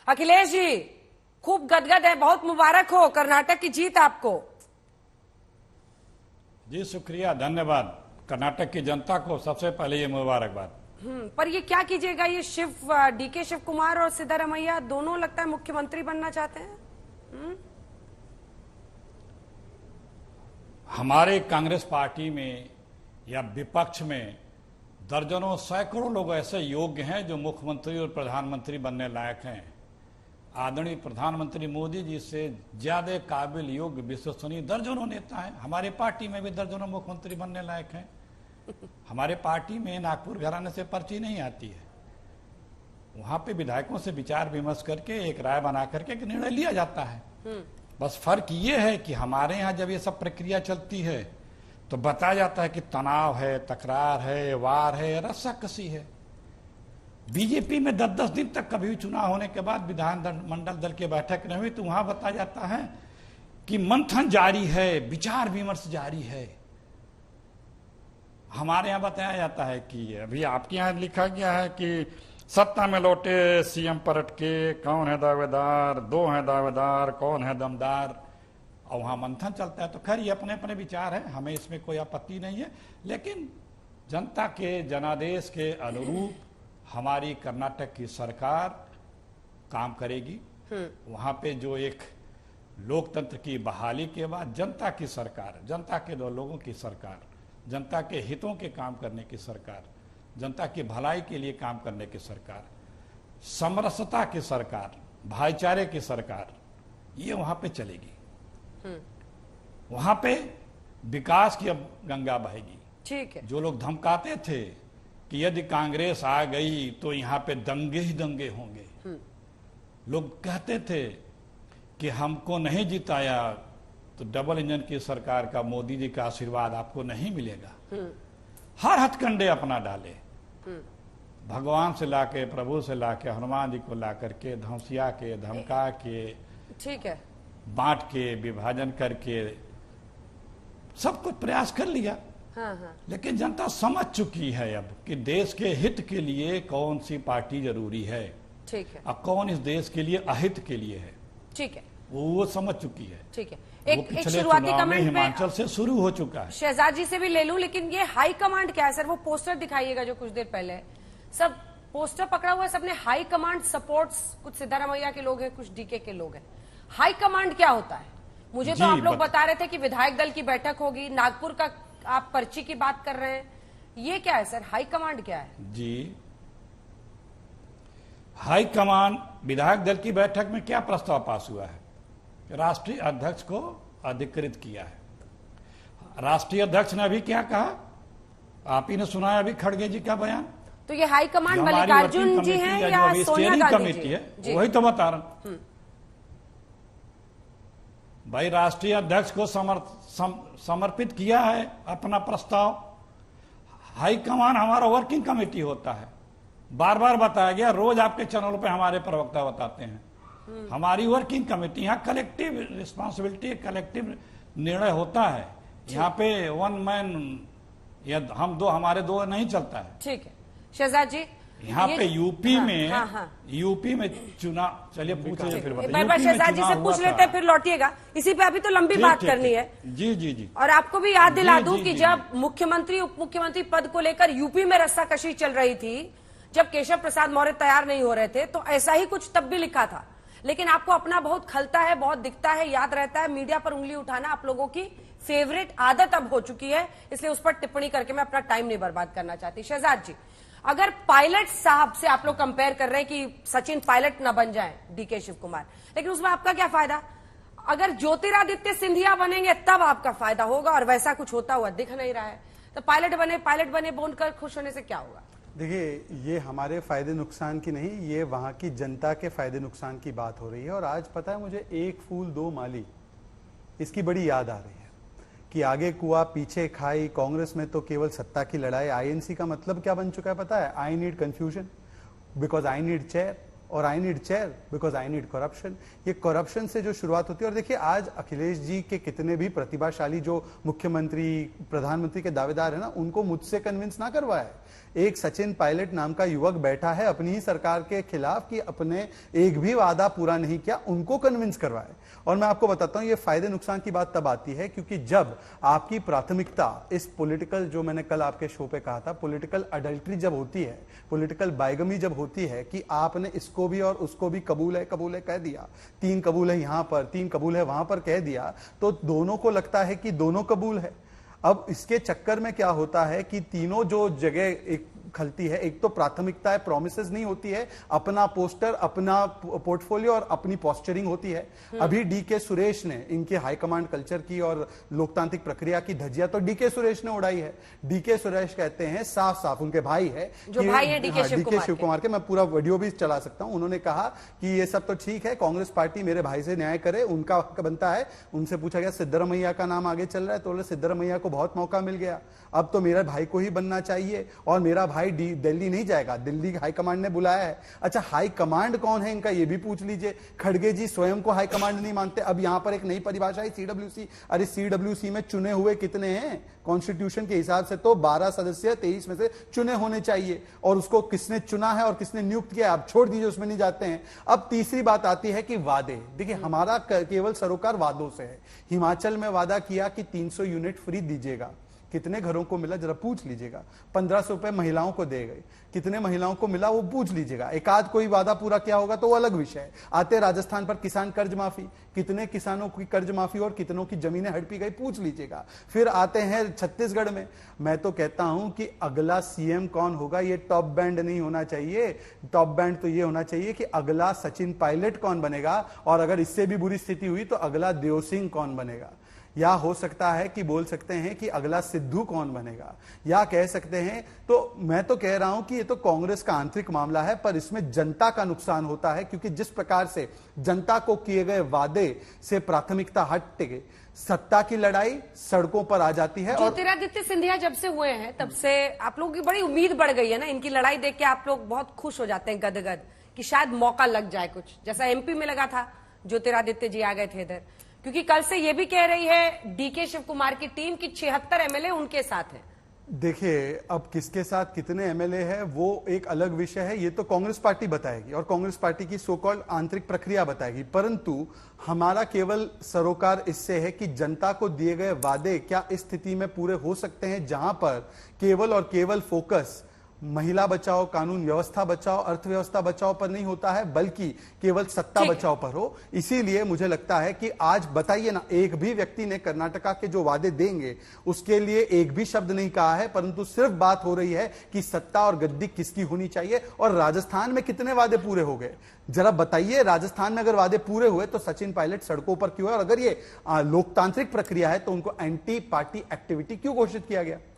अखिलेश जी खूब गदगद है, बहुत मुबारक हो कर्नाटक की जीत आपको। जी शुक्रिया, धन्यवाद। कर्नाटक की जनता को सबसे पहले ये मुबारकबाद। पर ये क्या कीजिएगा, ये डीके शिव कुमार और सिद्धारमैया दोनों लगता है मुख्यमंत्री बनना चाहते हैं। हमारे कांग्रेस पार्टी में या विपक्ष में दर्जनों सैकड़ों लोग ऐसे योग्य हैं जो मुख्यमंत्री और प्रधानमंत्री बनने लायक हैं। आदरणीय प्रधानमंत्री मोदी जी से ज्यादा काबिल, योग्य, विश्वसनीय दर्जनों नेता हैं। हमारे पार्टी में भी दर्जनों मुख्यमंत्री बनने लायक हैं। हमारे पार्टी में नागपुर घराने से पर्ची नहीं आती है, वहां पे विधायकों से विचार विमर्श करके एक राय बना करके एक निर्णय लिया जाता है। बस फर्क ये है कि हमारे यहाँ जब ये सब प्रक्रिया चलती है तो बताया जाता है कि तनाव है, तकरार है, वार है, रस्साकसी है। बीजेपी में 10-10 दिन तक कभी भी चुनाव होने के बाद विधान मंडल दल की बैठक नहीं हुई तो वहां बताया जाता है कि मंथन जारी है, विचार विमर्श जारी है। हमारे यहाँ बताया जाता है कि अभी आपके यहाँ लिखा गया है कि सत्ता में लौटे सीएम पलट के, कौन है दावेदार, दो हैं दावेदार, कौन है दमदार, और वहां मंथन चलता है। तो खैर ये अपने अपने विचार है, हमें इसमें कोई आपत्ति नहीं है, लेकिन जनता के जनादेश के अनुरूप हमारी कर्नाटक की सरकार काम करेगी। वहां पे जो एक लोकतंत्र की बहाली के बाद जनता की सरकार, जनता के दो लोगों की सरकार, जनता के हितों के काम करने की सरकार, जनता की भलाई के लिए काम करने की सरकार, समरसता की सरकार, भाईचारे की सरकार, ये वहां पे चलेगी। वहां पे विकास की अब गंगा बहेगी। ठीक है। जो लोग धमकाते थे कि यदि कांग्रेस आ गई तो यहाँ पे दंगे ही दंगे होंगे, लोग कहते थे कि हमको नहीं जिताया तो डबल इंजन की सरकार का, मोदी जी का आशीर्वाद आपको नहीं मिलेगा। हर हथकंडे अपना डाले, भगवान से लाके, प्रभु से लाके, हनुमान जी को ला करके, धमसिया के, धमका के, ठीक है, बांट के, विभाजन करके सब कुछ प्रयास कर लिया। हाँ। लेकिन जनता समझ चुकी है अब कि देश के हित के लिए कौन सी पार्टी जरूरी है, ठीक है, अब कौन इस देश के लिए अहित के लिए है, ठीक है, वो समझ चुकी है। ठीक है। एक शुरुआती कमेंट हिमाचल से शुरू हो चुका है। शहजाद जी से भी ले लूं, लेकिन ये हाई कमांड क्या है सर? वो पोस्टर दिखाइएगा जो कुछ देर पहले, सब पोस्टर पकड़ा हुआ है, सबने हाई कमांड सपोर्ट्स, कुछ सिद्धारमैया के लोग हैं, कुछ डीके के लोग हैं। हाई कमांड क्या होता है? मुझे तो आप लोग बता रहे थे कि विधायक दल की बैठक होगी, नागपुर का आप पर्ची की बात कर रहे हैं, ये क्या है सर? हाई कमांड क्या है? जी, हाई कमांड, विधायक दल की बैठक में क्या प्रस्ताव पास हुआ है? राष्ट्रीय अध्यक्ष को अधिकृत किया है। राष्ट्रीय अध्यक्ष ने अभी क्या कहा, आप ही ने सुना है अभी खड़गे जी का बयान। तो ये हाई कमांड मल्लिकार्जुन जी हैं या सोनिया गांधी जी है? वही तो बता रहा हूं भाई, राष्ट्रीय अध्यक्ष को समर्पित किया है अपना प्रस्ताव। हाईकमान हमारा वर्किंग कमेटी होता है, बार बार बताया गया, रोज आपके चैनल पे हमारे प्रवक्ता बताते हैं। हमारी वर्किंग कमेटी, यहाँ कलेक्टिव रिस्पॉन्सिबिलिटी, कलेक्टिव निर्णय होता है। यहाँ पे वन मैन या हम दो, हमारे दो नहीं चलता है। ठीक है शहजाद जी, यहाँ पे यूपी में, यूपी में चुनाव, चलिए पूछिए फिर बताइए। शहजाद जी से पूछ लेते हैं फिर लौटिएगा, इसी पे अभी तो लंबी बात करनी है। जी जी जी। और आपको भी याद दिला दूं कि जब मुख्यमंत्री उप मुख्यमंत्री पद को लेकर यूपी में रस्साकशी चल रही थी, जब केशव प्रसाद मौर्य तैयार नहीं हो रहे थे, तो ऐसा ही कुछ तब भी लिखा था। लेकिन आपको अपना बहुत खलता है, बहुत दिखता है, याद रहता है, मीडिया पर उंगली उठाना आप लोगों की फेवरेट आदत अब हो चुकी है, इसलिए उस पर टिप्पणी करके मैं अपना टाइम नहीं बर्बाद करना चाहती। शहजाद जी, अगर पायलट साहब से आप लोग कंपेयर कर रहे हैं कि सचिन पायलट ना बन जाए, डीके शिव कुमार, लेकिन उसमें आपका क्या फायदा? अगर ज्योतिरादित्य सिंधिया बनेंगे तब आपका फायदा होगा, और वैसा कुछ होता हुआ दिख नहीं रहा है। तो पायलट बने बोलकर खुश होने से क्या होगा? देखिए, ये हमारे फायदे नुकसान की नहीं, ये वहां की जनता के फायदे नुकसान की बात हो रही है। और आज पता है मुझे, एक फूल दो माली, इसकी बड़ी याद आ रही है कि आगे कुआं पीछे खाई। कांग्रेस में तो केवल सत्ता की लड़ाई। आईएनसी का मतलब क्या बन चुका है पता है? I need confusion because I need chair. और I need chair because I need corruption. ये करप्शन से जो शुरुआत होती है, और देखिए आज अखिलेश जी के कितने भी प्रतिभाशाली जो मुख्यमंत्री प्रधानमंत्री के दावेदार है ना, उनको मुझसे कन्विंस ना करवाए। एक सचिन पायलट नाम का युवक बैठा है अपनी ही सरकार के खिलाफ कि अपने एक भी वादा पूरा नहीं किया, उनको कन्विंस करवाए। और मैं आपको बताता हूं ये फायदे नुकसान की बात तब आती है क्योंकि जब आपकी प्राथमिकता इस पॉलिटिकल, जो मैंने कल आपके शो पे कहा था, पॉलिटिकल अडल्ट्री जब होती है, पॉलिटिकल बाइगमी जब होती है कि आपने इसको भी और उसको भी कबूल है कह दिया, 3 कबूल है यहां पर, 3 कबूल है वहां पर कह दिया, तो दोनों को लगता है कि दोनों कबूल है। अब इसके चक्कर में क्या होता है कि तीनों जो जगह एक खलती है, एक तो प्राथमिकता है, प्रोमिसेस नहीं होती है, अपना पोस्टर, अपना पोर्टफोलियो और अपनी पोस्चरिंग होती है। अभी डीके सुरेश ने इनके हाईकमांड कल्चर की और लोकतांत्रिक प्रक्रिया की धज्जियां तो डीके सुरेश ने उड़ाई है। डीके सुरेश कहते हैं साफ साफ, उनके भाई है, जो भाई है डीके शिव कुमार के, मैं पूरा वीडियो भी चला सकता हूं। उन्होंने कहा कि ये सब तो ठीक है, कांग्रेस पार्टी मेरे भाई से न्याय करे, उनका हक बनता है। उनसे पूछा गया सिद्धरमैया का नाम आगे चल रहा है, तो सिद्धरमैया को बहुत मौका मिल गया, अब तो मेरे भाई को ही बनना चाहिए और मेरा भाई दिल्ली नहीं जाएगा, दिल्ली हाईकमांड ने बुलाया है। अच्छा, हाईकमांड कौन है इनका ये भी पूछ लीजिए। खड़गे जी स्वयं को हाईकमांड नहीं मानते। अब यहां पर एक नई परिभाषा है सीडब्ल्यूसी। अरे सीडब्ल्यूसी में चुने हुए कितने हैं? कॉन्स्टिट्यूशन के हिसाब से तो 12 सदस्य 23 में से चुने होने चाहिए, और उसको किसने चुना है और किसने नियुक्त किया, आप छोड़ दीजिए, उसमें नहीं जाते हैं। अब तीसरी बात आती है कि वादे। देखिए हमारा केवल सरोकार वादों से है। हिमाचल में वादा किया कि 300 यूनिट फ्री दीजिएगा, कितने घरों को मिला जरा पूछ लीजिएगा। 1500 रुपए महिलाओं को दे गए, कितने महिलाओं को मिला वो पूछ लीजिएगा। एक आध कोई वादा पूरा किया होगा तो वो अलग विषय है। आते राजस्थान पर किसान कर्ज माफी, कितने किसानों की कर्ज माफी और कितनों की जमीनें हड़पी गई पूछ लीजिएगा। फिर आते हैं छत्तीसगढ़ में। मैं तो कहता हूं कि अगला सीएम कौन होगा ये टॉप बैंड नहीं होना चाहिए। टॉप बैंड तो ये होना चाहिए कि अगला सचिन पायलट कौन बनेगा, और अगर इससे भी बुरी स्थिति हुई तो अगला देव सिंह कौन बनेगा, या हो सकता है कि बोल सकते हैं कि अगला सिद्धू कौन बनेगा, या कह सकते हैं। तो मैं तो कह रहा हूं कि ये तो कांग्रेस का आंतरिक मामला है, पर इसमें जनता का नुकसान होता है क्योंकि जिस प्रकार से जनता को किए गए वादे से प्राथमिकता हट के सत्ता की लड़ाई सड़कों पर आ जाती है। ज्योतिरादित्य सिंधिया जब से हुए हैं तब से आप लोगों की बड़ी उम्मीद बढ़ गई है ना। इनकी लड़ाई देख के आप लोग बहुत खुश हो जाते हैं गदगद कि शायद मौका लग जाए कुछ, जैसा एमपी में लगा था, ज्योतिरादित्य जी आ गए थे इधर। क्योंकि कल से ये भी कह रही है डीके शिव कुमार की टीम की 76 एमएलए उनके साथ है। देखिए अब किसके साथ कितने एमएलए है वो एक अलग विषय है, ये तो कांग्रेस पार्टी बताएगी और कांग्रेस पार्टी की सो कॉल्ड आंतरिक प्रक्रिया बताएगी। परंतु हमारा केवल सरोकार इससे है कि जनता को दिए गए वादे क्या इस स्थिति में पूरे हो सकते हैं जहां पर केवल और केवल फोकस महिला बचाओ, कानून व्यवस्था बचाओ, अर्थव्यवस्था बचाओ पर नहीं होता है, बल्कि केवल सत्ता बचाओ पर हो। इसीलिए मुझे लगता है कि आज बताइए ना, एक भी व्यक्ति ने कर्नाटका के जो वादे देंगे उसके लिए एक भी शब्द नहीं कहा है, परंतु सिर्फ बात हो रही है कि सत्ता और गद्दी किसकी होनी चाहिए। और राजस्थान में कितने वादे पूरे हो गए जरा बताइए। राजस्थान में अगर वादे पूरे हुए तो सचिन पायलट सड़कों पर क्यों है, और अगर ये लोकतांत्रिक प्रक्रिया है तो उनको एंटी पार्टी एक्टिविटी क्यों घोषित किया गया?